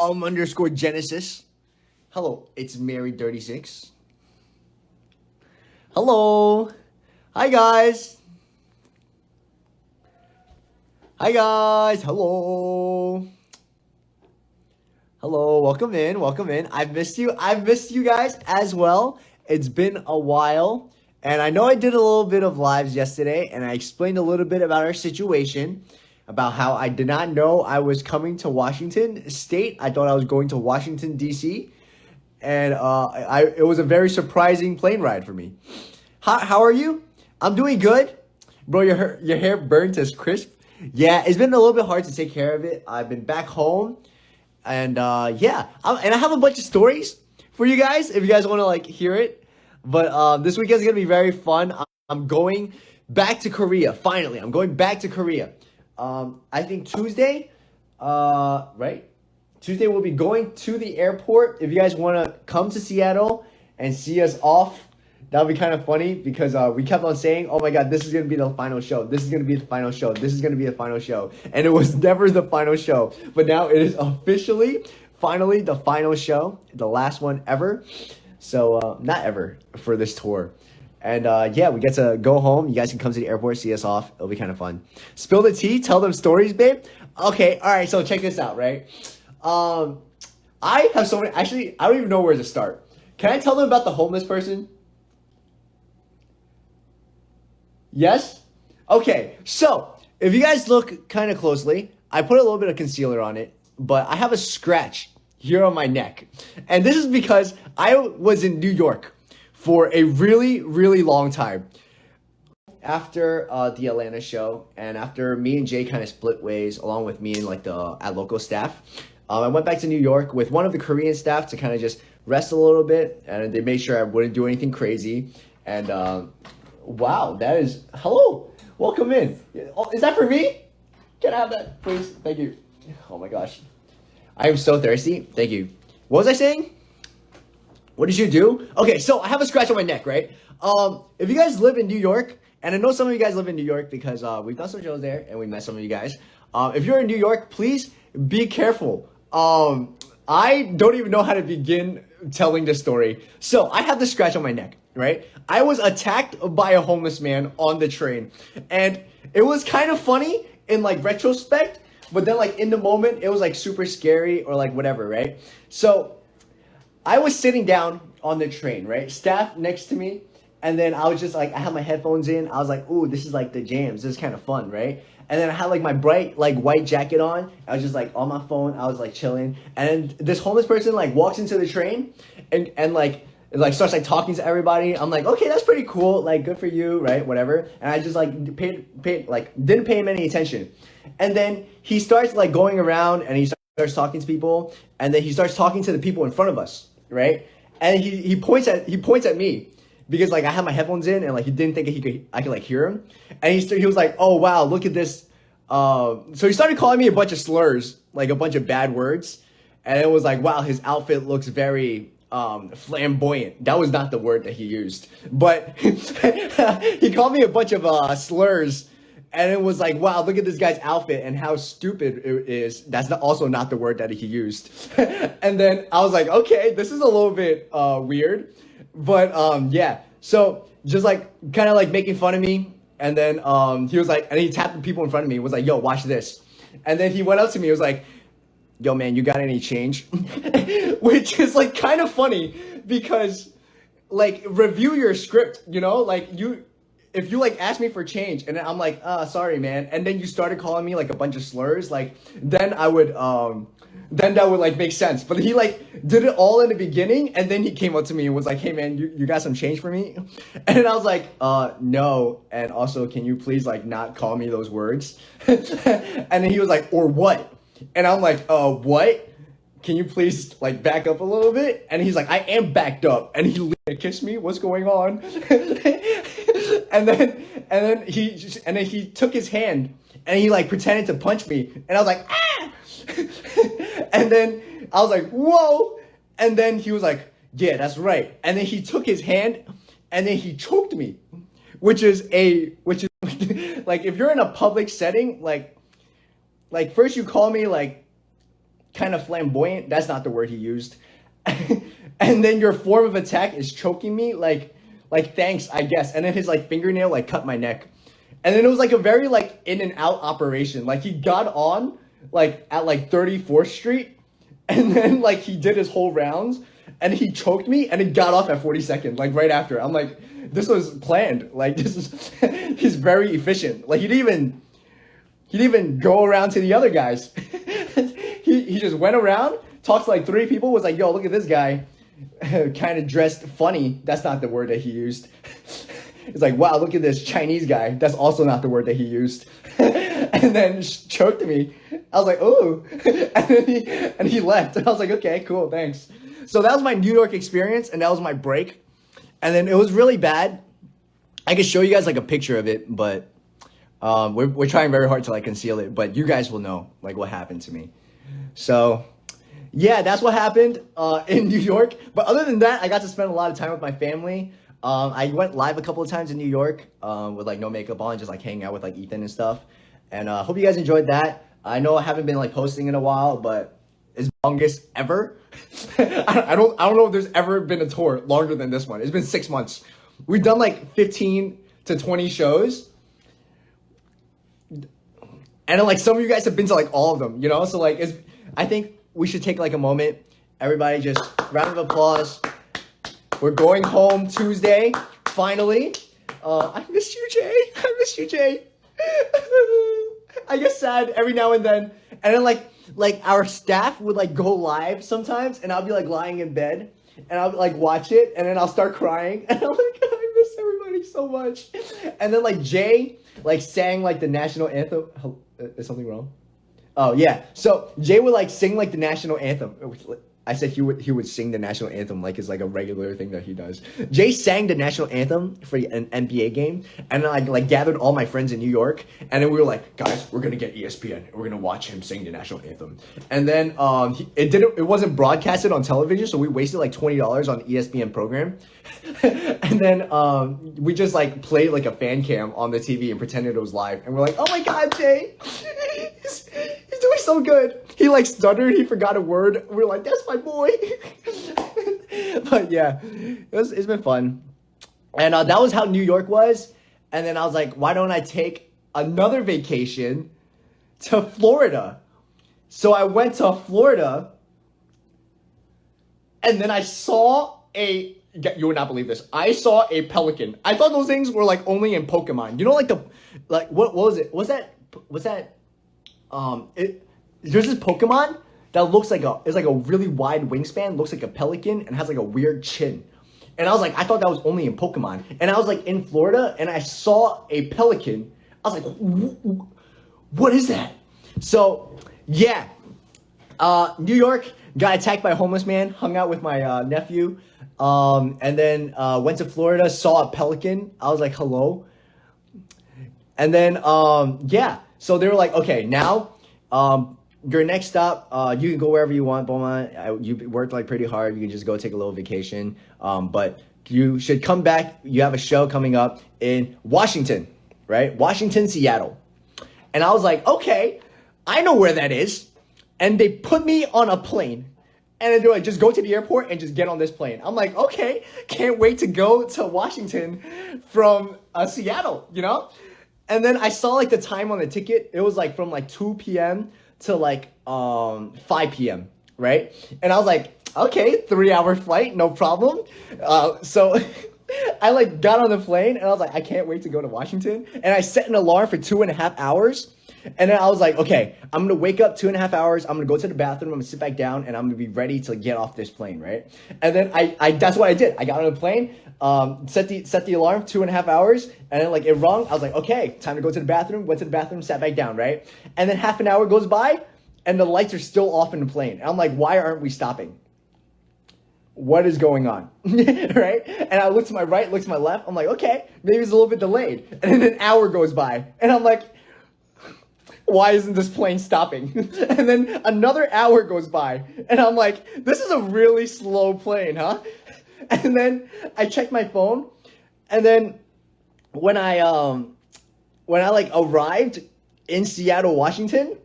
underscore Genesis. Hello, it's Mary36. Hello. Hi, guys. Hi, guys. Hello. Hello. Welcome in. Welcome in. I've missed you. I've missed you guys as well. It's been a while. And I know I did a little bit of lives yesterday, and I explained a little bit about our situation, about how I did not know I was coming to Washington State. I thought I was going to Washington, D.C., and it was a very surprising plane ride for me. How are you? I'm doing good. Bro, your hair burnt as crisp. Yeah, it's been a little bit hard to take care of it. I've been back home, and yeah. And I have a bunch of stories for you guys if you guys want to like hear it. But this weekend's going to be very fun. I'm going back to Korea, finally. I'm going back to Korea. I think Tuesday, right? Tuesday we'll be going to the airport. If you guys want to come to Seattle and see us off, that would be kind of funny because we kept on saying, oh my God, this is going to be the final show. This is going to be the final show. This is going to be the final show. And it was never the final show. But now it is officially, finally, the final show. The last one ever. So, not ever for this tour. And yeah, we get to go home. You guys can come to the airport, see us off. It'll be kind of fun. Spill the tea, tell them stories, babe. Okay, all right, so check this out, right? I have so many, actually, I don't even know where to start. Can I tell them about the homeless person? Yes? Okay, so if you guys look kind of closely, I put a little bit of concealer on it, but I have a scratch here on my neck. And this is because I was in New York for a really, really long time. After the Atlanta show, and after me and Jay kind of split ways, along with me and like the local staff, I went back to New York with one of the Korean staff to kind of just rest a little bit, and they made sure I wouldn't do anything crazy. And wow, that is, hello, welcome in. Oh, is that for me? Can I have that, please? Thank you. Oh my gosh. I am so thirsty. Thank you. What was I saying? What did you do? Okay, so I have a scratch on my neck, right? If you guys live in New York, and I know some of you guys live in New York because we've done some shows there and we met some of you guys. If you're in New York, please be careful. I don't even know how to begin telling this story. So I have this scratch on my neck, right? I was attacked by a homeless man on the train, and it was kind of funny in like retrospect. But then, like, in the moment, it was, like, super scary or, like, whatever, right? So, I was sitting down on the train, right? Staff next to me. And then I was just, like, I had my headphones in. I was like, ooh, this is, like, the jams. This is kind of fun, right? And then I had, like, my bright, like, white jacket on. I was just, like, on my phone. I was, like, chilling. And then this homeless person, like, walks into the train and starts, like, talking to everybody. I'm like, okay, that's pretty cool. Like, good for you, right? Whatever. And I just, like, didn't pay him any attention. And then he starts like going around and he starts talking to people, and then he starts talking to the people in front of us, right? And he points at me because like I had my headphones in and like he didn't think I could like hear him, and he was like, oh wow, look at this. So he started calling me a bunch of slurs, like a bunch of bad words, and it was like, wow, his outfit looks very flamboyant. That was not the word that he used, but he called me a bunch of slurs. And it was like, wow, look at this guy's outfit and how stupid it is. That's also not the word that he used. And then I was like, okay, this is a little bit weird. But yeah, so just like kind of like making fun of me. And then he was like, and he tapped the people in front of me and was like, yo, watch this. And then he went up to me and was like, yo, man, you got any change? Which is like kind of funny because like review your script, you know, like if you like ask me for change and then I'm like, sorry, man. And then you started calling me like a bunch of slurs, like then that would like make sense. But he like did it all in the beginning, and then he came up to me and was like, hey man, you got some change for me? And then I was like, no. And also, can you please like not call me those words? And then he was like, or what? And I'm like, what? Can you please like back up a little bit? And he's like, I am backed up. And he kissed me. What's going on? and then he took his hand and he like pretended to punch me. And I was like, ah! And then I was like, whoa. And then he was like, yeah, that's right. And then he took his hand and then he choked me, which is like, if you're in a public setting, like first you call me like kind of flamboyant. That's not the word he used. And then your form of attack is choking me, like thanks, I guess. And then his like fingernail like cut my neck. And then it was like a very like in and out operation. Like he got on like at like 34th Street, and then like he did his whole rounds, and he choked me, and it got off at 42nd, like right after. I'm like, this was planned. Like this is he's very efficient. Like he didn't even go around to the other guys. he just went around, talked to like 3 people, was like, yo, look at this guy. Kind of dressed funny. That's not the word that he used. It's like, wow, look at this Chinese guy. That's also not the word that he used. And then choked me. I was like, ooh. And he left. And I was like, okay, cool, thanks. So that was my New York experience, and that was my break. And then it was really bad. I could show you guys like a picture of it, but we're trying very hard to like conceal it. But you guys will know like what happened to me. So yeah, that's what happened in New York. But other than that, I got to spend a lot of time with my family. I went live a couple of times in New York with like no makeup on, just like hanging out with like Ethan and stuff. And hope you guys enjoyed that. I know I haven't been like posting in a while, but it's the longest ever. I don't know if there's ever been a tour longer than this one. It's been 6 months. We've done like 15 to 20 shows. And then like some of you guys have been to like all of them, you know? So like I think we should take like a moment. Everybody just round of applause. We're going home Tuesday, finally. I miss you, Jay. I miss you, Jay. I get sad every now and then. And then like our staff would like go live sometimes, and I'll be like lying in bed, and I'll like watch it, and then I'll start crying. And I'm like, I miss everybody so much. And then like Jay like sang like the national anthem. Is something wrong? Oh yeah. So Jay would like sing like the national anthem. I said he would sing the national anthem like it's like a regular thing that he does. Jay sang the national anthem for an NBA game, and then I like gathered all my friends in New York, and then we were like, guys, we're gonna get ESPN, and we're gonna watch him sing the national anthem. And then it wasn't broadcasted on television, so we wasted like $20 on ESPN program. And then we just like played like a fan cam on the TV and pretended it was live, and we're like, oh my god, Jay, he's doing so good. He like stuttered, he forgot a word. We're like, that's my boy. But yeah, it's been fun. And that was how New York was. And then I was like, why don't I take another vacation to Florida? So I went to Florida, and then I saw you would not believe this. I saw a pelican. I thought those things were like only in Pokemon. You know, like what was it? What's that? There's this Pokemon that looks like it's like a really wide wingspan, looks like a pelican, and has like a weird chin. And I was like, I thought that was only in Pokemon. And I was like in Florida, and I saw a pelican. I was like, what is that? So yeah, New York, got attacked by a homeless man, hung out with my nephew, and then went to Florida, saw a pelican. I was like, hello. And then yeah, so they were like, okay, now your next stop, you can go wherever you want, Beomhan. You worked like pretty hard. You can just go take a little vacation. But you should come back. You have a show coming up in Washington, right? Washington, Seattle. And I was like, okay, I know where that is. And they put me on a plane. And then they're like, just go to the airport and just get on this plane. I'm like, okay, can't wait to go to Washington from Seattle, you know? And then I saw like the time on the ticket. It was like from like 2 p.m. to like 5 p.m., right? And I was like, okay, 3-hour flight, no problem. So I like got on the plane, and I was like, I can't wait to go to Washington. And I set an alarm for 2.5 hours. And then I was like, okay, I'm going to wake up 2.5 hours. I'm going to go to the bathroom. I'm going to sit back down, and I'm going to be ready to get off this plane, right? And then I that's what I did. I got on the plane, set the alarm 2.5 hours, and then like it rung. I was like, okay, time to go to the bathroom. Went to the bathroom, sat back down, right? And then half an hour goes by, and the lights are still off in the plane. And I'm like, why aren't we stopping? What is going on? Right? And I look to my right, look to my left. I'm like, okay, maybe it's a little bit delayed. And then an hour goes by, and I'm like, why isn't this plane stopping? And then another hour goes by, and I'm like, this is a really slow plane, huh? And then I check my phone, and then when I like arrived in Seattle, Washington,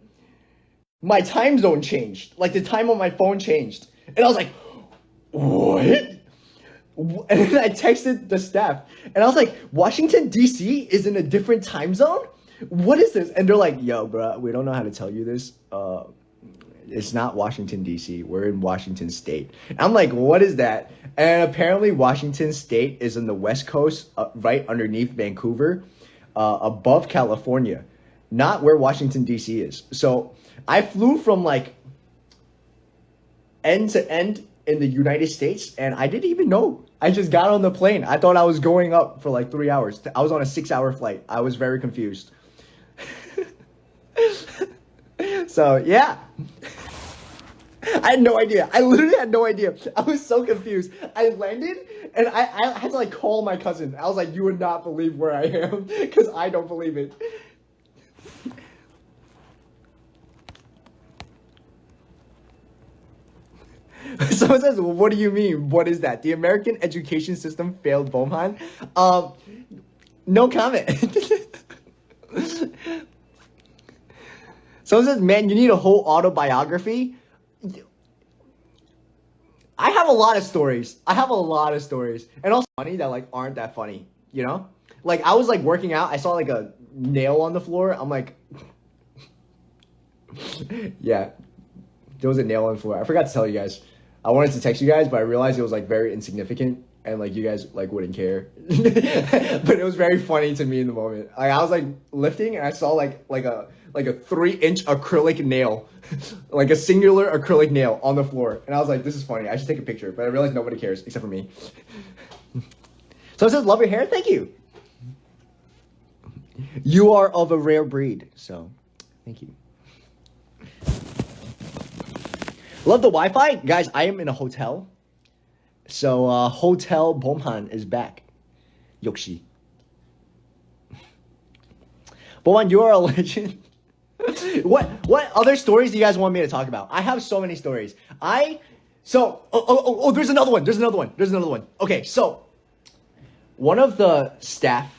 my time zone changed. Like the time on my phone changed. And I was like, what? And then I texted the staff and I was like, Washington, D.C. is in a different time zone? What is this? And they're like, yo, bro, we don't know how to tell you this. It's not Washington, D.C. We're in Washington State. And I'm like, what is that? And apparently Washington State is in the West Coast, right underneath Vancouver, above California, not where Washington, D.C. is. So I flew from like end to end in the United States, and I didn't even know. I just got on the plane. I thought I was going up for like 3 hours. I was on a 6-hour flight. I was very confused. So, yeah. I had no idea. I literally had no idea. I was so confused. I landed, and I had to like call my cousin. I was like, you would not believe where I am, because I don't believe it. Someone says, well, what do you mean? What is that? The American education system failed Beomhan? No comment. Someone says, man, you need a whole autobiography. I have a lot of stories. And also funny that like aren't that funny, you know? Like I was like working out. I saw like a nail on the floor. I'm like, yeah, there was a nail on the floor. I forgot to tell you guys. I wanted to text you guys, but I realized it was like very insignificant and like you guys like wouldn't care. But it was very funny to me in the moment. Like I was like lifting and I saw like a 3-inch acrylic nail, like a singular acrylic nail on the floor. And I was like, this is funny. I should take a picture. But I realized nobody cares except for me. So it says, love your hair. Thank you. You are of a rare breed. So thank you. Love the Wi-Fi. Guys, I am in a hotel. So, Hotel Beomhan is back. Yokshi. Beomhan, you are a legend. What other stories do you guys want me to talk about? I have so many stories. There's another one. Okay, so one of the staff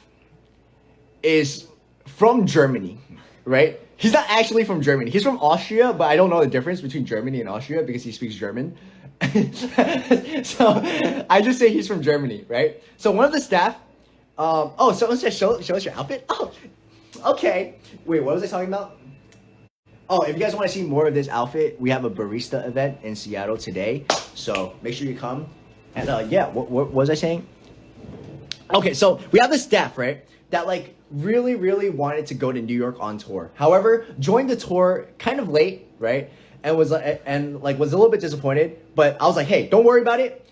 is from Germany, right? He's not actually from Germany. He's from Austria, but I don't know the difference between Germany and Austria because he speaks German. So I just say he's from Germany, right? So one of the staff, someone said, show us your outfit? Oh, okay. Wait, what was I talking about? Oh, if you guys want to see more of this outfit, we have a barista event in Seattle today. So make sure you come. And yeah, what was I saying? Okay, so we have this staff, right? That like really, really wanted to go to New York on tour. However, joined the tour kind of late, right? And was a little bit disappointed. But I was like, hey, don't worry about it.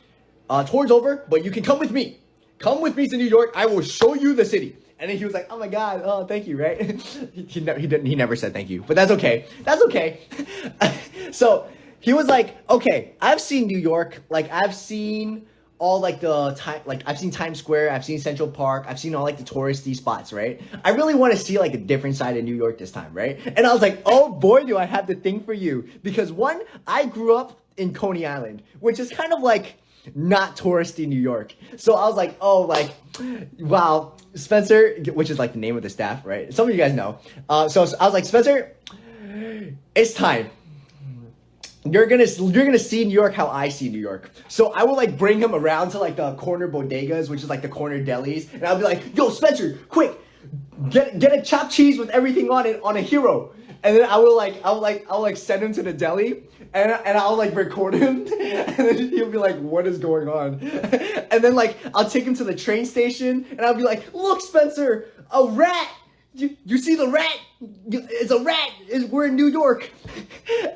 Tour's over, but you can come with me. Come with me to New York. I will show you the city. And then he was like, oh my God, oh, thank you, right? he never said thank you, but that's okay. That's okay. So he was like, okay, I've seen New York. Like I've seen all like the time, like I've seen Times Square, I've seen Central Park, I've seen all like the touristy spots, right? I really want to see like a different side of New York this time, right? And I was like, oh boy, do I have the thing for you. Because one, I grew up in Coney Island, which is kind of like not touristy New York. So I was like, oh, like, wow, Spencer, which is like the name of the staff, right? Some of you guys know. So I was like, Spencer, it's time. You're gonna see New York how I see New York. So I will like bring him around to like the corner bodegas, which is like the corner delis, and I'll be like, "Yo, Spencer, quick, get a chopped cheese with everything on it on a hero." And then I'll send him to the deli, and I'll like record him, and then he'll be like, "What is going on?" And then like I'll take him to the train station, and I'll be like, "Look, Spencer, a rat." You see the rat? It's a rat. We're in New York.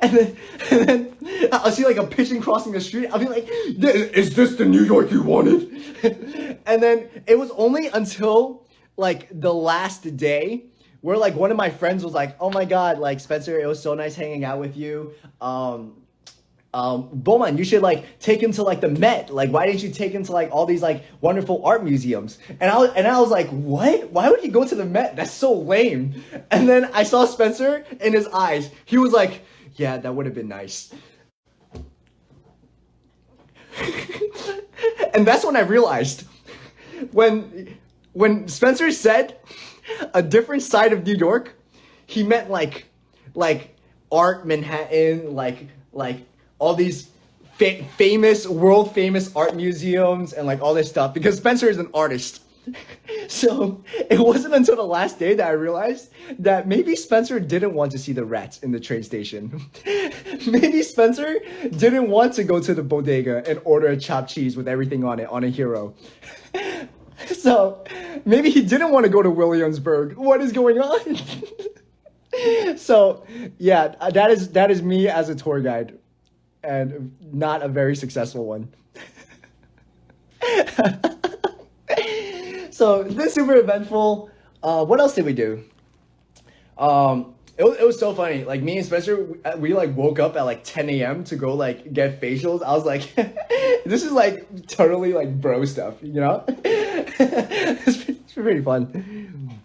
And then I'll see like a pigeon crossing the street. I'll be like, is this the New York you wanted? And then it was only until like the last day where like one of my friends was like, oh my God, like Spencer, it was so nice hanging out with you. Beomhan, you should like take him to like the Met. Like, why didn't you take him to like all these like wonderful art museums? And I was like, what? Why would he go to the Met? That's so lame. And then I saw Spencer in his eyes. He was like, yeah, that would have been nice. And that's when I realized when Spencer said a different side of New York, he meant like art Manhattan, like all these famous, world famous art museums and like all this stuff because Spencer is an artist. So it wasn't until the last day that I realized that maybe Spencer didn't want to see the rats in the train station. Maybe Spencer didn't want to go to the bodega and order a chopped cheese with everything on it on a hero. So maybe he didn't want to go to Williamsburg. What is going on? So yeah, that is me as a tour guide, and not a very successful one. So it's been super eventful. What else did we do? It was so funny. Like me and Spencer, we like woke up at like 10 a.m. to go like get facials. I was like, this is like totally like bro stuff, you know? It's pretty fun.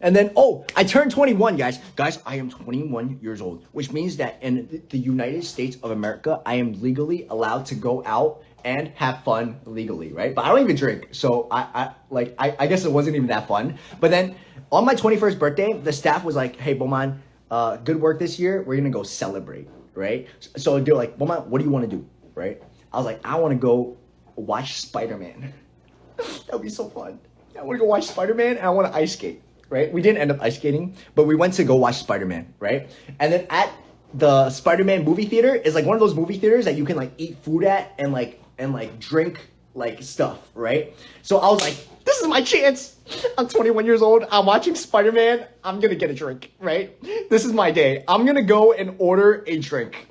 And then, oh, I turned 21, guys. Guys, I am 21 years old, which means that in the United States of America, I am legally allowed to go out and have fun legally, right? But I don't even drink, so I guess it wasn't even that fun. But then on my 21st birthday, the staff was like, "Hey, Beomhan, good work this year. We're gonna go celebrate, right?" So they're like, "Beomhan, what do you want to do?" Right? I was like, "I want to go watch Spider-Man." That would be so fun. I want to go watch Spider-Man and I want to ice skate. Right? We didn't end up ice skating, but we went to go watch Spider-Man, right? And then at the Spider-Man movie theater is like one of those movie theaters that you can like eat food at and like drink like stuff, right? So I was like, this is my chance. I'm 21 years old. I'm watching Spider-Man. I'm gonna get a drink, right? This is my day. I'm gonna go and order a drink.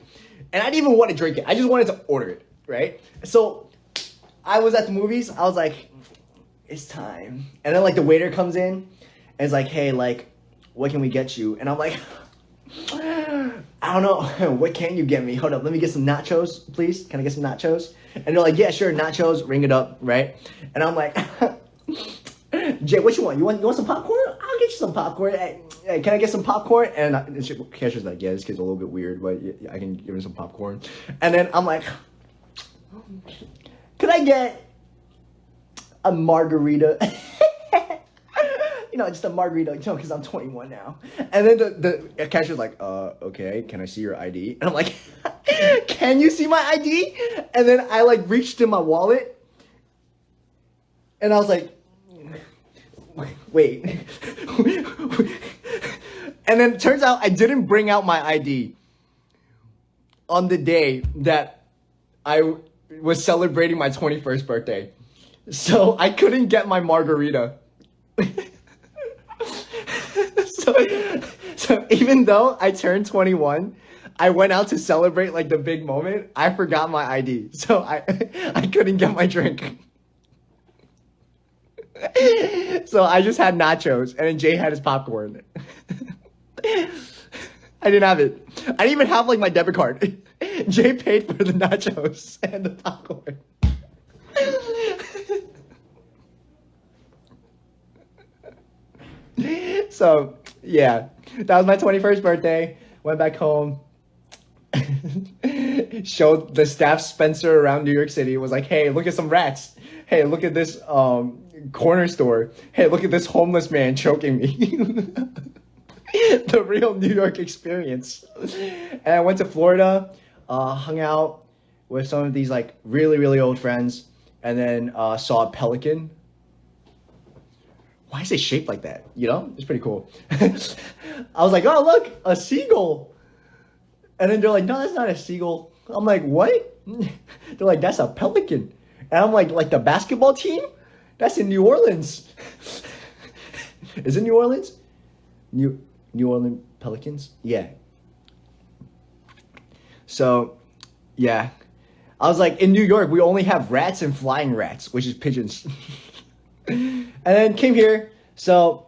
And I didn't even want to drink it. I just wanted to order it, right? So I was at the movies. I was like, it's time. And then like the waiter comes in. And it's like, hey, like, what can we get you? And I'm like, I don't know. What can you get me? Hold up. Let me get some nachos, please. Can I get some nachos? And they're like, yeah, sure. Nachos. Ring it up, right? And I'm like, Jay, what you want? You want some popcorn? I'll get you some popcorn. Hey, can I get some popcorn? And the cashier's like, yeah, this kid's a little bit weird, but yeah, I can give him some popcorn. And then I'm like, could I get a margarita? You know, just a margarita, you know, because I'm 21 now. And then the cashier's like, okay, can I see your ID? And I'm like, can you see my ID? And then I like reached in my wallet and I was like, wait. And then it turns out I didn't bring out my ID on the day that I was celebrating my 21st birthday. So I couldn't get my margarita. So even though I turned 21, I went out to celebrate like the big moment. I forgot my ID, so I couldn't get my drink. So I just had nachos, and then Jay had his popcorn. I didn't have it. I didn't even have like my debit card. Jay paid for the nachos and the popcorn. So yeah, that was my 21st birthday. Went back home, showed the staff Spencer around New York City. Was like, hey, look at some rats. Hey, look at this corner store. Hey, look at this homeless man choking me. The real New York experience. And I went to Florida, hung out with some of these like really, really old friends, and then saw a pelican. Why is it shaped like that? You know, it's pretty cool. I was like, oh, look, a seagull. And then they're like, no, that's not a seagull. I'm like, what? They're like, that's a pelican. And I'm like the basketball team? That's in New Orleans. Is it New Orleans? New Orleans Pelicans? Yeah. So, yeah. I was like, in New York, we only have rats and flying rats, which is pigeons. And then came here. So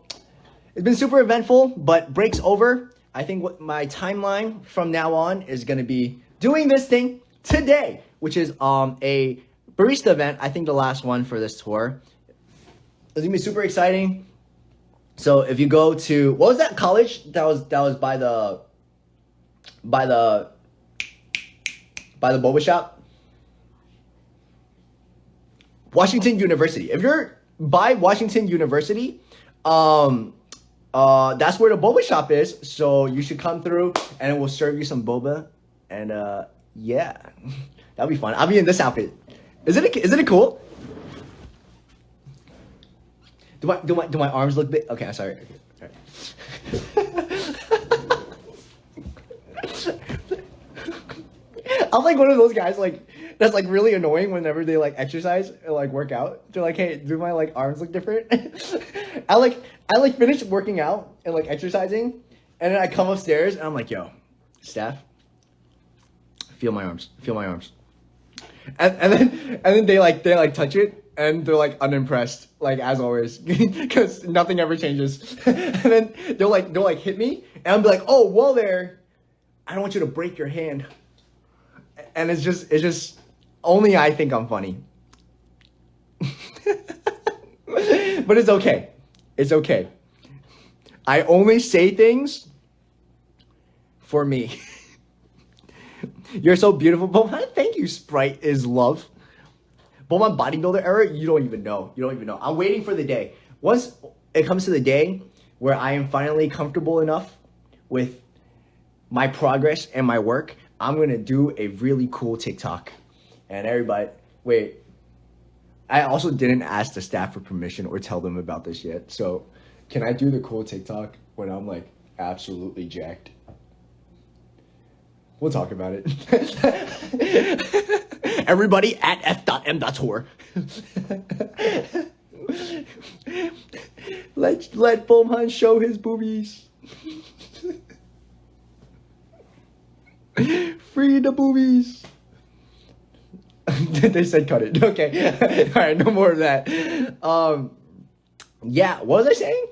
it's been super eventful, but break's over. I think what my timeline from now on is going to be doing this thing today, which is a barista event. I think the last one for this tour. It's going to be super exciting. So if you go to, what was that college that was by the boba shop? Washington University. If you're by Washington University, That's where the boba shop is. So you should come through, and we'll serve you some boba. And yeah, that'll be fun. I'll be in this outfit. Isn't it cool? Do my arms look big? Okay, I'm sorry. Okay, I'm like one of those guys like that's like really annoying whenever they like exercise or like work out. They're like, hey, do my like arms look different? I finish working out and like exercising, and then I come upstairs and I'm like, yo, staff, feel my arms, feel my arms. And then they touch it and they're like unimpressed, like as always, because nothing ever changes. And then they'll hit me and I'll be like, oh, well there, I don't want you to break your hand. And it's just only I think I'm funny. But it's okay. It's okay. I only say things for me. You're so beautiful, Beomhan. Thank you, Sprite is love. Beomhan bodybuilder era, you don't even know. You don't even know. I'm waiting for the day. Once it comes to the day where I am finally comfortable enough with my progress and my work, I'm going to do a really cool TikTok. And everybody, wait. I also didn't ask the staff for permission or tell them about this yet. So can I do the cool TikTok when I'm like absolutely jacked? We'll talk about it. Everybody at f.m.tour. Let Beomhan show his boobies. Free the boobies. They said cut it. Okay. All right, no more of that. Yeah, what was I saying?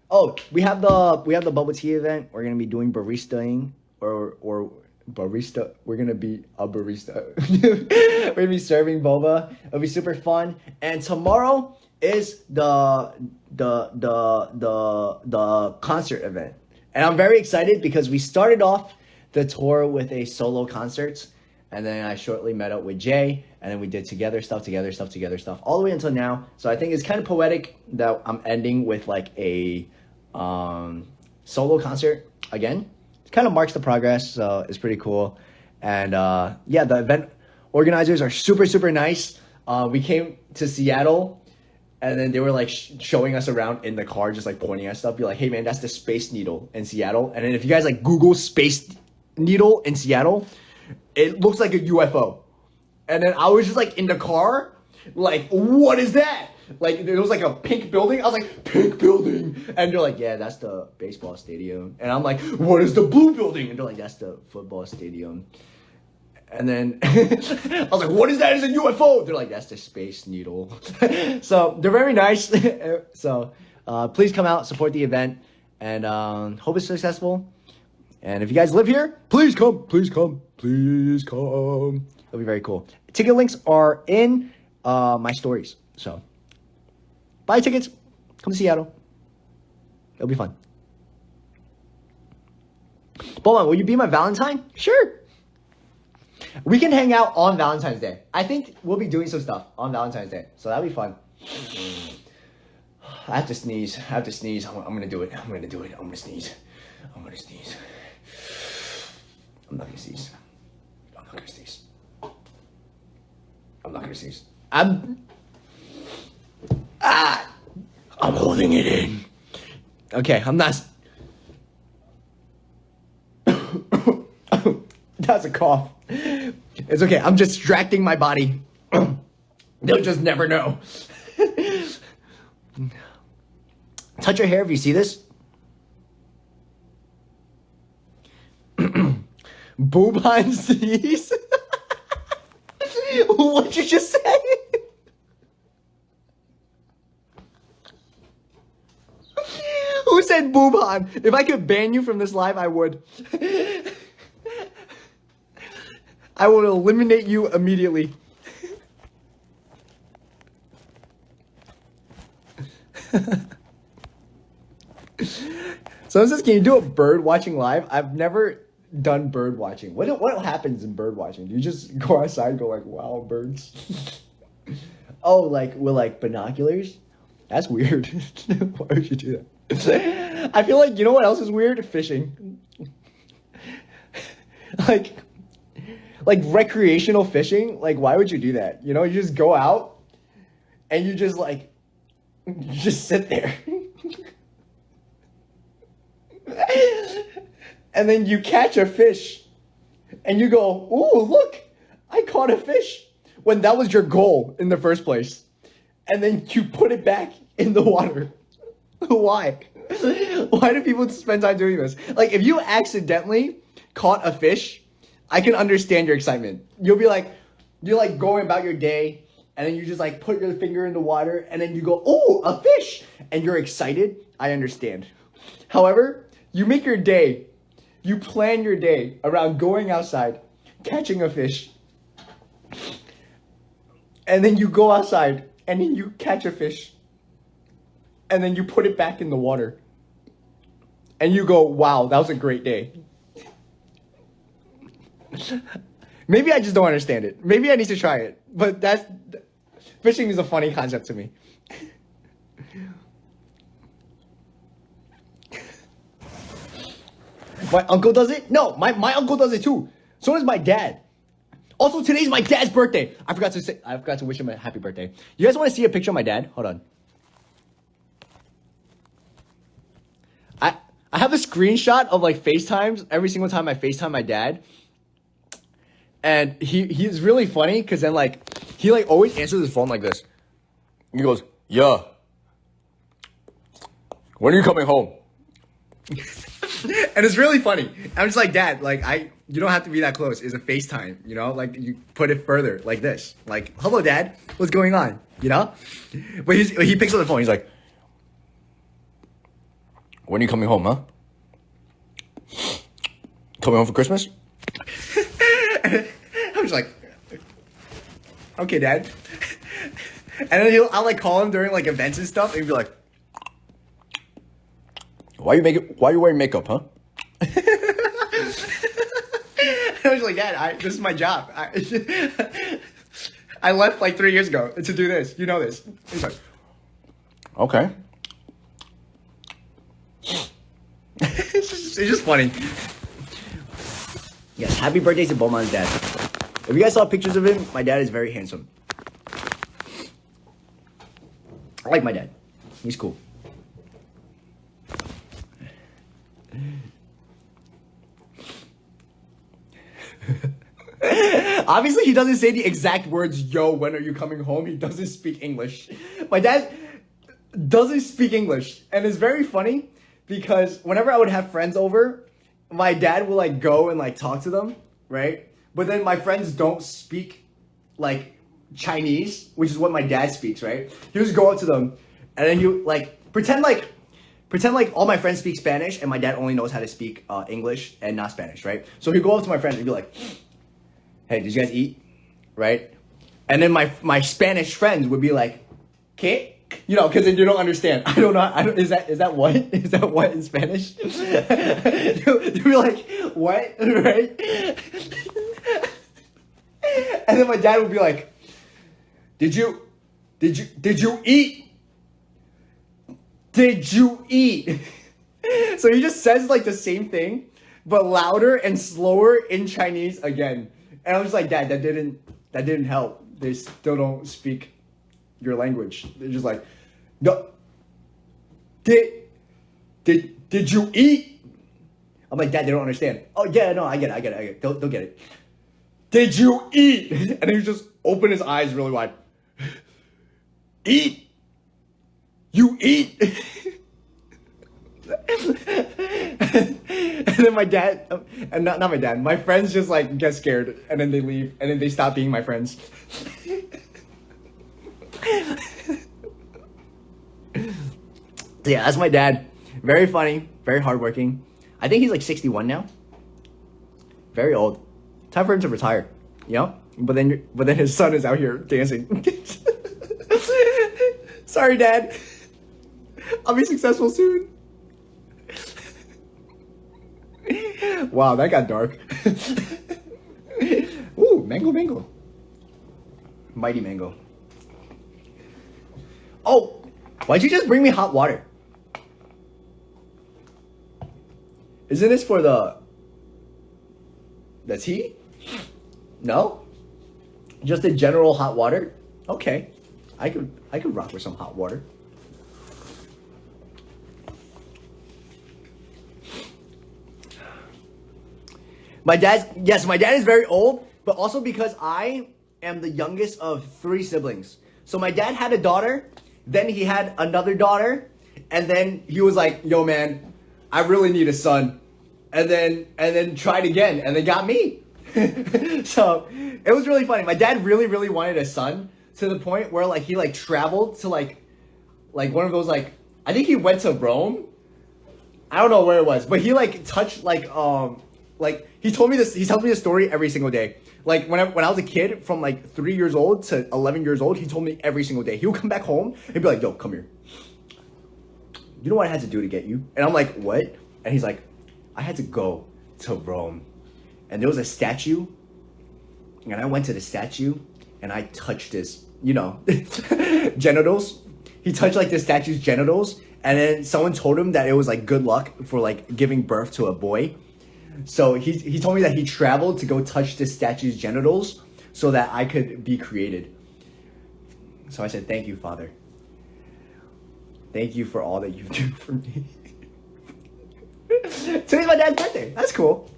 Oh, we have the bubble tea event. We're gonna be doing baristaing or barista. We're gonna be a barista. We're gonna be serving boba. It'll be super fun. And tomorrow is the concert event, and I'm very excited because we started off the tour with a solo concert, and then I shortly met up with Jay, and then we did together stuff, all the way until now. So I think it's kind of poetic that I'm ending with like a solo concert again. It kind of marks the progress, so it's pretty cool. And yeah, the event organizers are super nice. We came to Seattle, and then they were like showing us around in the car, just like pointing at stuff. Be like, hey man, that's the Space Needle in Seattle. And then if you guys like Google Space Needle in Seattle, it looks like a UFO. And then I was just like in the car, like, what is that? Like, it was like a pink building. I was like, pink building. And they're like, yeah, that's the baseball stadium. And I'm like, what is the blue building? And they're like, that's the football stadium. And then I was like, what is that? It's a UFO. They're like, that's the Space Needle. So they're very nice. So please come out, support the event, and hope it's successful. And if you guys live here, please come. It'll be very cool. Ticket links are in my stories. So buy tickets. Come to Seattle. It'll be fun. Beomhan, will you be my Valentine? Sure. We can hang out on Valentine's Day. I think we'll be doing some stuff on Valentine's Day. So that'll be fun. I have to sneeze. I'm going to do it. I'm going to sneeze. I'm not going to sneeze. I'm holding it in. Okay, I'm not. That's a cough. It's okay. I'm distracting my body. They'll just never know. Touch your hair if you see this. Beomhan sneeze. What'd you just say? Who said Beomhan? If I could ban you from this live, I would. I will eliminate you immediately. Someone says, can you do a bird watching live? I've never done bird watching. What happens in bird watching? Do you just go outside and go like, wow, birds? Oh, like with like binoculars? That's weird. Why would you do that? I feel like, you know what else is weird? Fishing. like recreational fishing. Like, why would you do that? You know, you just go out and you just like, you just sit there. And then you catch a fish and you go, ooh, look, I caught a fish, when that was your goal in the first place. And then you put it back in the water. Why? Why do people spend time doing this? Like, if you accidentally caught a fish, I can understand your excitement. You'll be like, you're like going about your day, and then you just like put your finger in the water, and then you go, oh, a fish, and you're excited. I understand. However, you make your day, you plan your day around going outside, catching a fish, and then you go outside, and then you catch a fish, and then you put it back in the water, and you go, wow, that was a great day. Maybe I just don't understand it. Maybe I need to try it. But fishing is a funny concept to me. My uncle does it? No, my uncle does it too. So does my dad. Also, today's my dad's birthday. I forgot to wish him a happy birthday. You guys want to see a picture of my dad? Hold on. I have a screenshot of like FaceTimes every single time I FaceTime my dad. And he's really funny because then like he like always answers his phone like this. He goes, yeah. When are you coming home? And it's really funny. I'm just like, Dad, like you don't have to be that close. It's a FaceTime, you know? Like you put it further like this. Like, hello, Dad. What's going on? You know? But he picks up the phone. He's like, when are you coming home, huh? Coming home for Christmas? I'm just like, okay, Dad. And then I'll like call him during like events and stuff, and he'll be like, why are you wearing makeup, huh? I was like, Dad, this is my job. I left like 3 years ago to do this. You know this. He's like, okay. It's just funny. Yes, happy birthday to Beomhan's dad. If you guys saw pictures of him, my dad is very handsome. I like my dad. He's cool. Obviously, he doesn't say the exact words, yo, when are you coming home? He doesn't speak English. My dad doesn't speak English. And it's very funny because whenever I would have friends over, my dad will like go and like talk to them, right? But then my friends don't speak like Chinese, which is what my dad speaks, right? He would just go up to them and then you like pretend like all my friends speak Spanish and my dad only knows how to speak English and not Spanish, right? So he'd go up to my friends and be like, hey, did you guys eat? Right? And then my Spanish friends would be like, ¿qué? You know, because then you don't understand. I don't know. Is that what? Is that what in Spanish? You'd be like, what? Right? And then my dad would be like, did you eat? Did you eat? So he just says like the same thing, but louder and slower in Chinese again. And I was like, Dad, that didn't help. They still don't speak your language. They're just like, no. Did you eat? I'm like, Dad, they don't understand. Oh yeah, no, I get it. They'll get it. Did you eat? And he just opened his eyes really wide. Eat? You eat? And then my dad, and not my dad, my friends just like get scared and then they leave and then they stop being my friends. Yeah, that's my dad. Very funny, very hardworking. I think he's like 61 now. Very old. Time for him to retire, you know? But then his son is out here dancing. Sorry, Dad. I'll be successful soon. Wow, that got dark. Ooh, mango. Mighty mango. Oh, why'd you just bring me hot water? Isn't this for the tea? No? Just a general hot water? Okay. I could rock with some hot water. My dad is very old, but also because I am the youngest of 3 siblings. So my dad had a daughter, then he had another daughter, and then he was like, yo man, I really need a son. And then tried again, and they got me. So it was really funny. My dad really, really wanted a son to the point where like he like traveled to like one of those like, I think he went to Rome. I don't know where it was, but he like touched like he told me this. He tells me this story every single day. Like when I was a kid, from like 3 years old to 11 years old, he told me every single day. He would come back home and be like, "Yo, come here. You know what I had to do to get you?" And I'm like, "What?" And he's like, "I had to go to Rome, and there was a statue, and I went to the statue, and I touched his, genitals. He touched like the statue's genitals, and then someone told him that it was like good luck for like giving birth to a boy." So he told me that he traveled to go touch the statue's genitals so that I could be created. So I said, "Thank you, Father. Thank you for all that you do for me." Today's my dad's birthday. That's cool.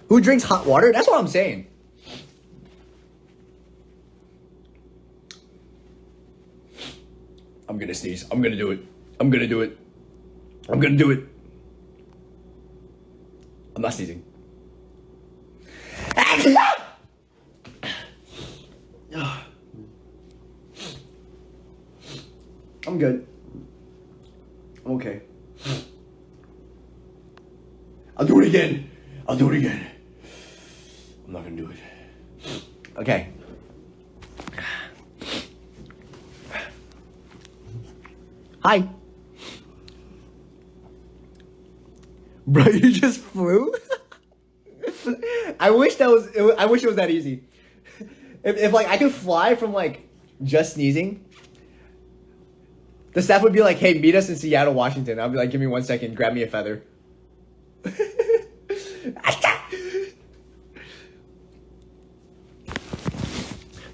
Who drinks hot water? That's what I'm saying. I'm gonna sneeze. I'm gonna do it. I'm gonna do it. I'm gonna do it. I'm not sneezing. I'm good. I'm okay. I'll do it again. I'll do it again. I'm not gonna do it. Okay. Hi. Bro, you just flew? I wish it was that easy. If like I could fly from like just sneezing, the staff would be like, "Hey, meet us in Seattle, Washington." I'll be like, "Give me 1 second, grab me a feather."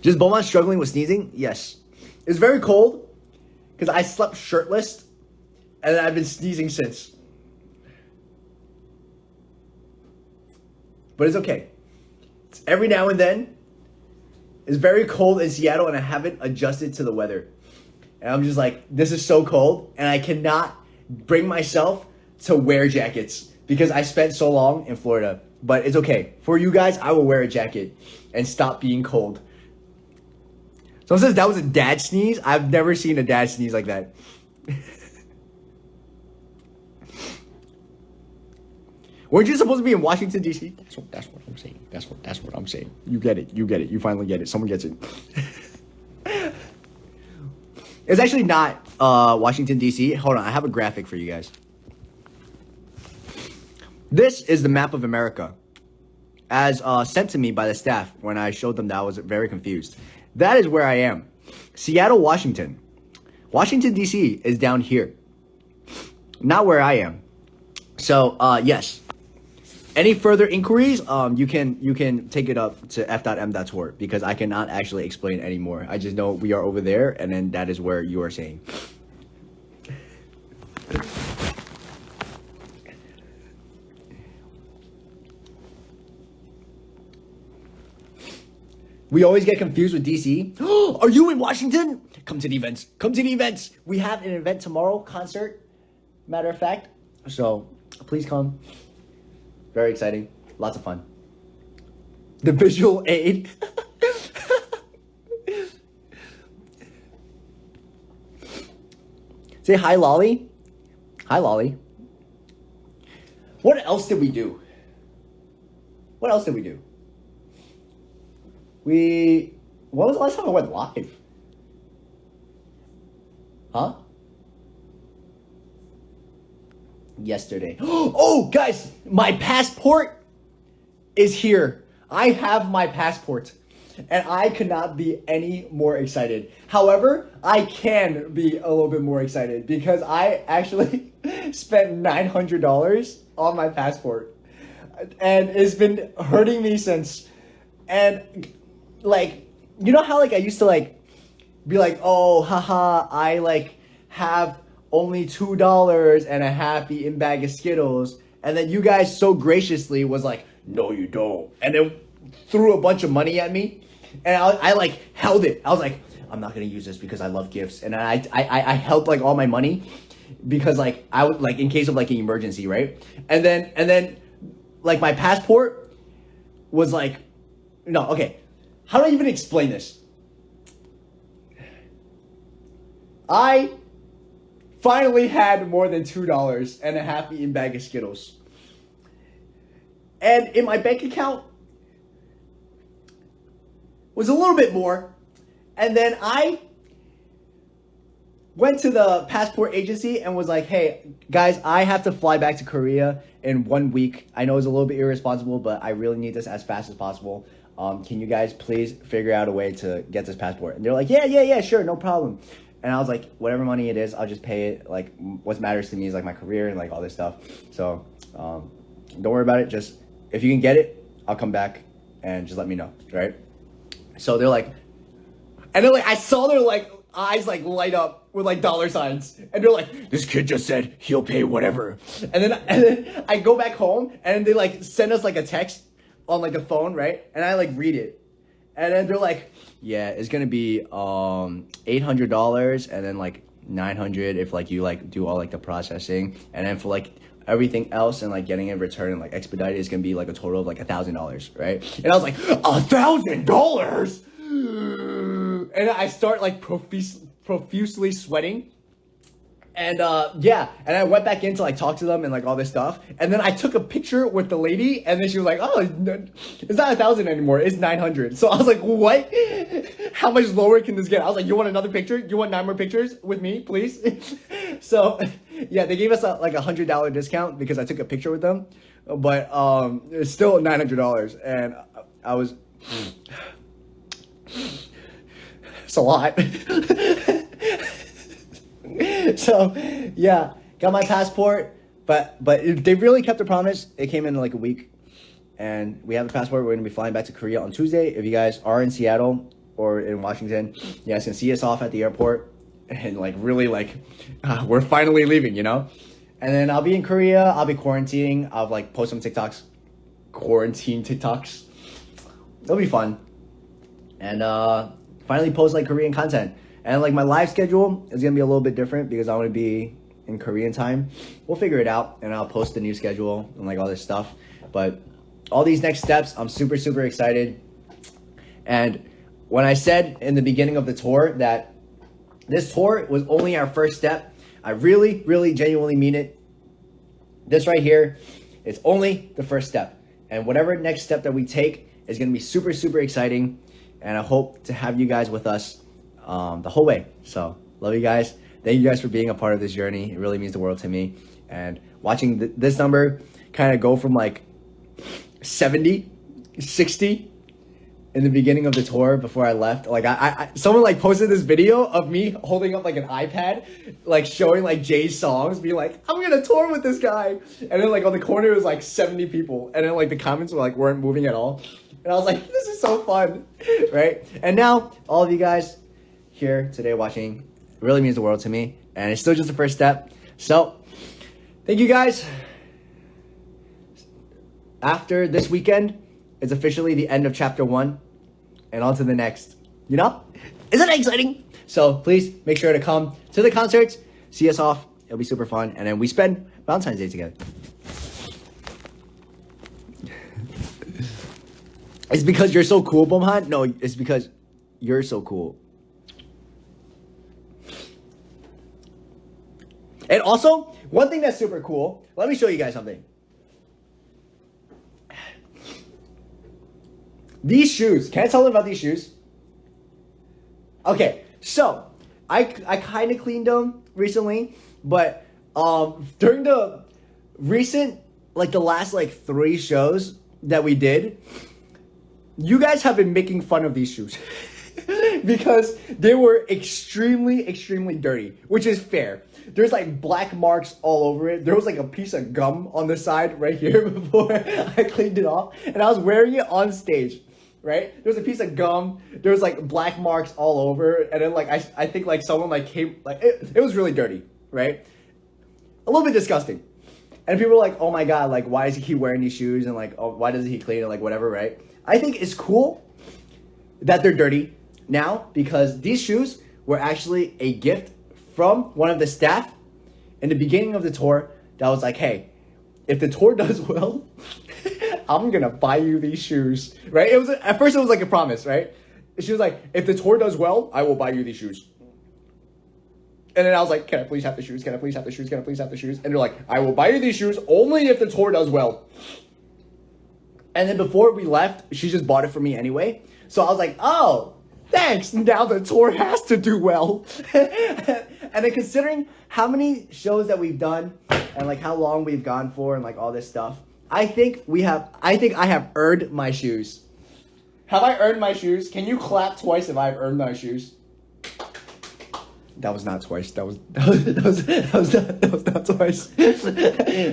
Just Beomhan struggling with sneezing? Yes. It's very cold because I slept shirtless and I've been sneezing since. But it's okay. It's every now and then. It's very cold in Seattle and I haven't adjusted to the weather. And I'm just like, this is so cold and I cannot bring myself to wear jackets because I spent so long in Florida. But it's okay. For you guys, I will wear a jacket and stop being cold. Someone says that was a dad sneeze. I've never seen a dad sneeze like that. Weren't you supposed to be in Washington, D.C.? That's what I'm saying. That's what I'm saying. You get it. You get it. You finally get it. Someone gets it. It's actually not Washington, D.C. Hold on. I have a graphic for you guys. This is the map of America as sent to me by the staff when I showed them that I was very confused. That is where I am. Seattle, Washington. Washington, D.C. is down here. Not where I am. So, yes. Any further inquiries, you can take it up to f.m.tour because I cannot actually explain anymore. I just know we are over there, and then that is where you are saying. We always get confused with DC. Are you in Washington? Come to the events. Come to the events. We have an event tomorrow, concert, matter of fact. So please come. Very exciting. Lots of fun. The visual aid. Say hi, Lolly. Hi, Lolly. What else did we do? What else did we do? When was the last time I went live? Huh? Yesterday. Oh, guys, my passport is here. I have my passport. And I could not be any more excited. However, I can be a little bit more excited because I actually spent $900 on my passport. And it's been hurting me since. And like, you know how like I used to like be like, oh, haha, I like have only $2 and a half eaten bag of Skittles. And then you guys so graciously was like, no, you don't. And then threw a bunch of money at me. And I like held it. I was like, I'm not gonna use this because I love gifts. And I held like all my money because like I would like in case of like an emergency, right? And then like my passport was like, no, okay. How do I even explain this? I finally had more than $2 and a half eaten bag of Skittles. And in my bank account was a little bit more. And then I went to the passport agency and was like, hey, guys, I have to fly back to Korea in 1 week. I know it's a little bit irresponsible, but I really need this as fast as possible. Can you guys please figure out a way to get this passport? And they're like, yeah, sure, no problem. And I was like, whatever money it is, I'll just pay it. Like, what matters to me is like my career and like all this stuff. So don't worry about it. Just if you can get it, I'll come back and just let me know, right? So they're like, and then like I saw their like eyes like light up with like dollar signs, and they're like, this kid just said he'll pay whatever. And then I go back home and they like send us like a text on like the phone, right? And I like read it, and then they're like, yeah, it's gonna be $800 and then like $900 if like you like do all like the processing, and then for like everything else and like getting it returned and like expedited is gonna be like a total of like $1,000, right? And I was like, $1,000? And I start like profusely sweating. And yeah, and I went back in to like talk to them and like all this stuff. And then I took a picture with the lady, and then she was like, oh, it's not 1,000 anymore, it's 900. So I was like, what? How much lower can this get? I was like, you want another picture? You want 9 more pictures with me, please? So yeah, they gave us like $100 discount because I took a picture with them. But it's still $900, and I was it's a lot. So yeah, got my passport, but they really kept the promise. It came in like a week, and we have the passport. We're gonna be flying back to Korea on Tuesday. If you guys are in Seattle or in Washington, you guys can see us off at the airport, and like really like we're finally leaving, you know. And then I'll be in Korea. I'll be quarantining. I'll like post some TikToks, quarantine TikToks. It'll be fun, and finally post like Korean content. And like my live schedule is gonna be a little bit different because I'm gonna be in Korean time. We'll figure it out, and I'll post the new schedule and like all this stuff. But all these next steps, I'm super, super excited. And when I said in the beginning of the tour that this tour was only our first step, I really, really genuinely mean it. This right here is only the first step. And whatever next step that we take is gonna be super, super exciting. And I hope to have you guys with us the whole way. So love you guys. Thank you guys for being a part of this journey. It really means the world to me. And watching this number kind of go from like 70, 60 in the beginning of the tour before I left. Like I someone like posted this video of me holding up like an iPad, like showing like Jay's songs, being like, I'm gonna tour with this guy. And then like on the corner it was like 70 people. And then like the comments were like weren't moving at all. And I was like, this is so fun, right? And now all of you guys here today watching, it really means the world to me, and it's still just the first step. So thank you guys. After this weekend, it's officially the end of chapter 1 and on to the next. You know, isn't that exciting? So please make sure to come to the concerts, see us off. It'll be super fun, and then we spend Valentine's Day together. It's because you're so cool, Beomhan? No, it's because you're so cool. And also, one thing that's super cool, let me show you guys something. These shoes, can I tell them about these shoes? Okay, so I kind of cleaned them recently, but during the recent, like the last like 3 shows, that we did, you guys have been making fun of these shoes because they were extremely, extremely dirty, which is fair. There's like black marks all over it. There was like a piece of gum on the side right here before I cleaned it off, and I was wearing it on stage, right? There was a piece of gum. There was like black marks all over, and then like I think like someone like came like it was really dirty, right? A little bit disgusting. And people were like, oh my God, like why does he keep wearing these shoes, and like, oh, why doesn't he clean it, like whatever, right? I think it's cool that they're dirty now because these shoes were actually a gift from one of the staff in the beginning of the tour that was like, hey, if the tour does well, I'm gonna buy you these shoes, right? It was at first it was like a promise, right? She was like, if the tour does well, I will buy you these shoes. And then I was like, can I please have the shoes? Can I please have the shoes? Can I please have the shoes? And they're like, I will buy you these shoes only if the tour does well. And then before we left, she just bought it for me anyway. So I was like, oh, thanks. Now the tour has to do well. And then considering how many shows that we've done and like how long we've gone for and like all this stuff, I think I have earned my shoes. Have I earned my shoes? Can you clap twice if I've earned my shoes? That was not twice. That was not twice.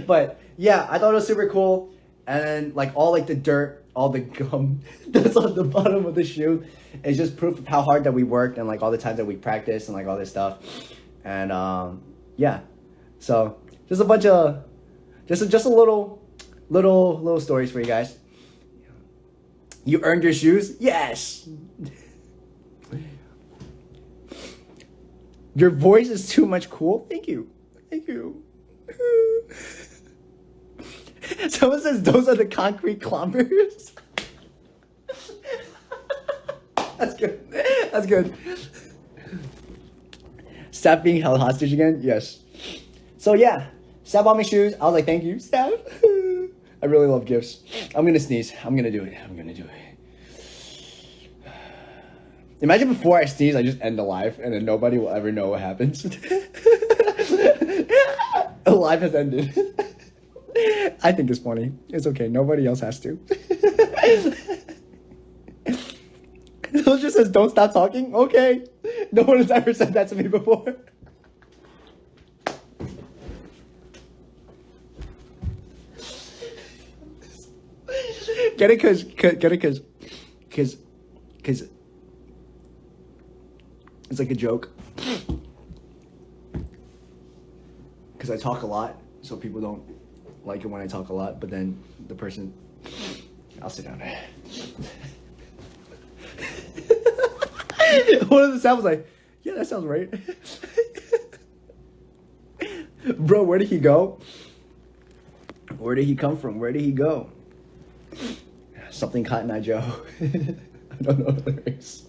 But yeah, I thought it was super cool. And then like all like the dirt, all the gum that's on the bottom of the shoe is just proof of how hard that we worked and like all the times that we practiced and like all this stuff. And yeah, so just a bunch of just a little stories for you guys. You earned your shoes? Yes. Your voice is too much cool. Thank you. Thank you. Someone says those are the concrete clombers. That's good. That's good. Stop being held hostage again? Yes. So yeah, Steph bought me shoes. I was like, thank you, Steph. I really love gifts. I'm gonna sneeze. I'm gonna do it. Imagine before I sneeze, I just end the live and then nobody will ever know what happens. The live has ended. I think it's funny. It's okay. Nobody else has to. It just says, don't stop talking. Okay. No one has ever said that to me before. Get it cause it's like a joke. Cause I talk a lot, so people don't like it when I talk a lot, but then the person, I'll sit down. One of the staff was like, yeah, that sounds right. Bro, where did he go? Where did he come from? Where did he go? Something Cotton Eye Joe. I don't know the lyrics.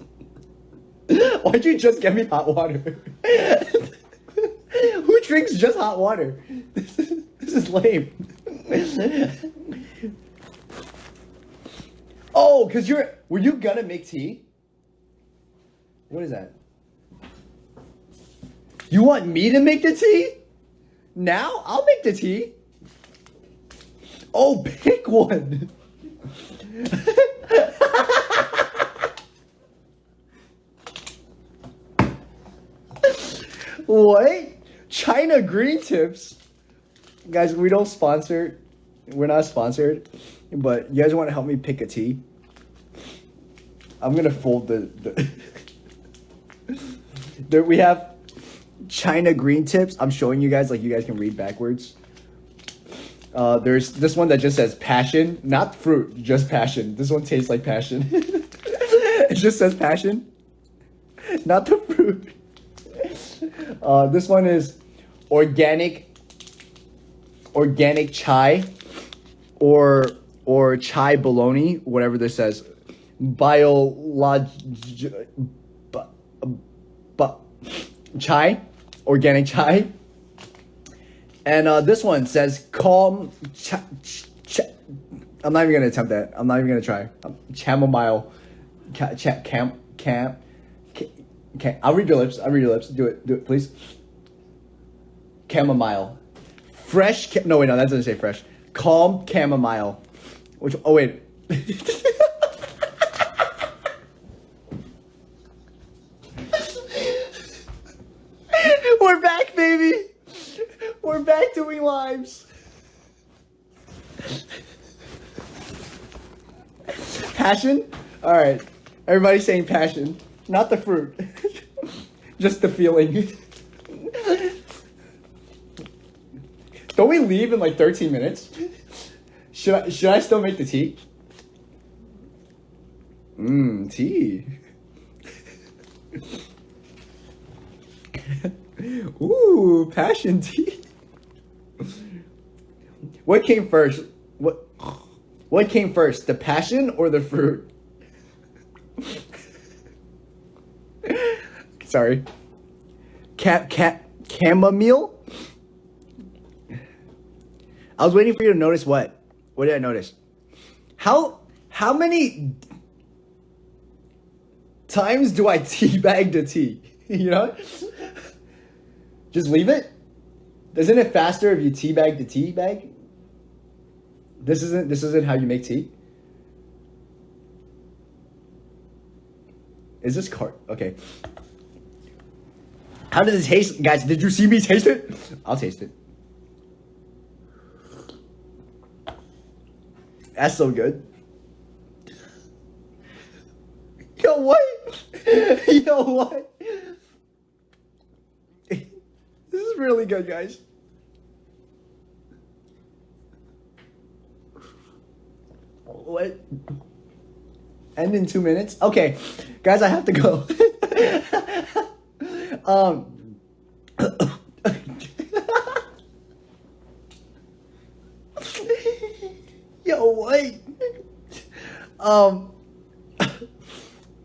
Why'd you just get me hot water? Who drinks just hot water? This is lame. Oh, cause were you gonna make tea? What is that? You want me to make the tea? Now? I'll make the tea. Oh, pick one. What? China green tips? Guys, we don't sponsor. We're not sponsored. But you guys want to help me pick a tea? I'm going to fold the there we have China green tips. I'm showing you guys, like you guys can read backwards. There's this one that just says passion, not fruit, just passion. This one tastes like passion. It just says passion, not the fruit. This one is organic chai or chai bologna, whatever this says. Chai, organic chai. And this one says calm. I'm not even gonna attempt that. I'm not even gonna try. Chamomile. I'll read your lips. Do it, please. Chamomile. Fresh. No, wait, no, that doesn't say fresh. Calm chamomile. Which? Oh wait. We're back, baby. We're back doing lives. Passion? All right. Everybody's saying passion, not the fruit, just the feeling. Don't we leave in like 13 minutes? Should I still make the tea? Tea. Ooh, passion tea. What came first? What came first, the passion or the fruit? Sorry. Chamomile? I was waiting for you to notice what? What did I notice? How many times do I teabag the tea? You know? Just leave it? Isn't it faster if you teabag the tea bag? This isn't how you make tea? Is this cart? Okay. How does it taste? Guys, did you see me taste it? I'll taste it. That's so good. Yo, what? Yo, what? This is really good, guys. What? End in 2 minutes? Okay, guys, I have to go. Yo, what?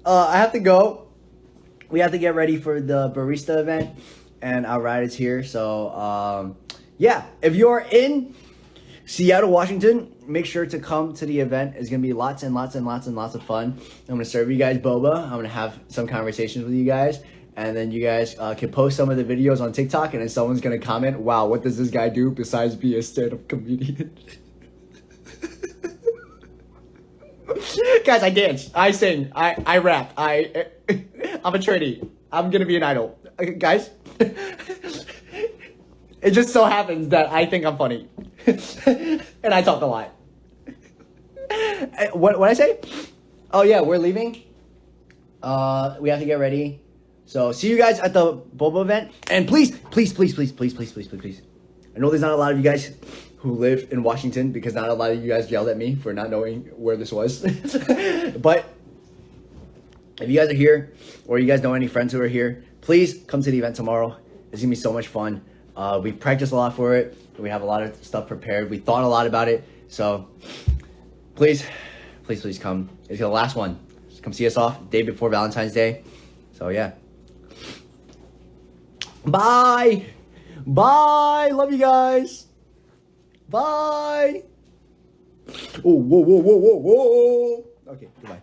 I have to go. We have to get ready for the barista event, and our ride is here. So, yeah, if you're in Seattle, Washington, make sure to come to the event. It's gonna be lots and lots and lots and lots of fun. I'm gonna serve you guys boba. I'm gonna have some conversations with you guys, and then you guys can post some of the videos on TikTok, and then someone's gonna comment, "Wow, what does this guy do besides be a stand-up comedian?" Guys, I dance, I sing, I rap, I'm a tranny. I'm gonna be an idol. Guys, it just so happens that I think I'm funny. And I talk a lot. What I say? Oh yeah, we're leaving. We have to get ready. So see you guys at the boba event. And please. I know there's not a lot of you guys who live in Washington because not a lot of you guys yelled at me for not knowing where this was. But if you guys are here or you guys know any friends who are here, please come to the event tomorrow. It's gonna be so much fun. We practiced a lot for it. We have a lot of stuff prepared. We thought a lot about it. So please come. It's the last one. Just come see us off day before Valentine's Day. So yeah. Bye. Love you guys. Bye. Oh, whoa. Okay, goodbye.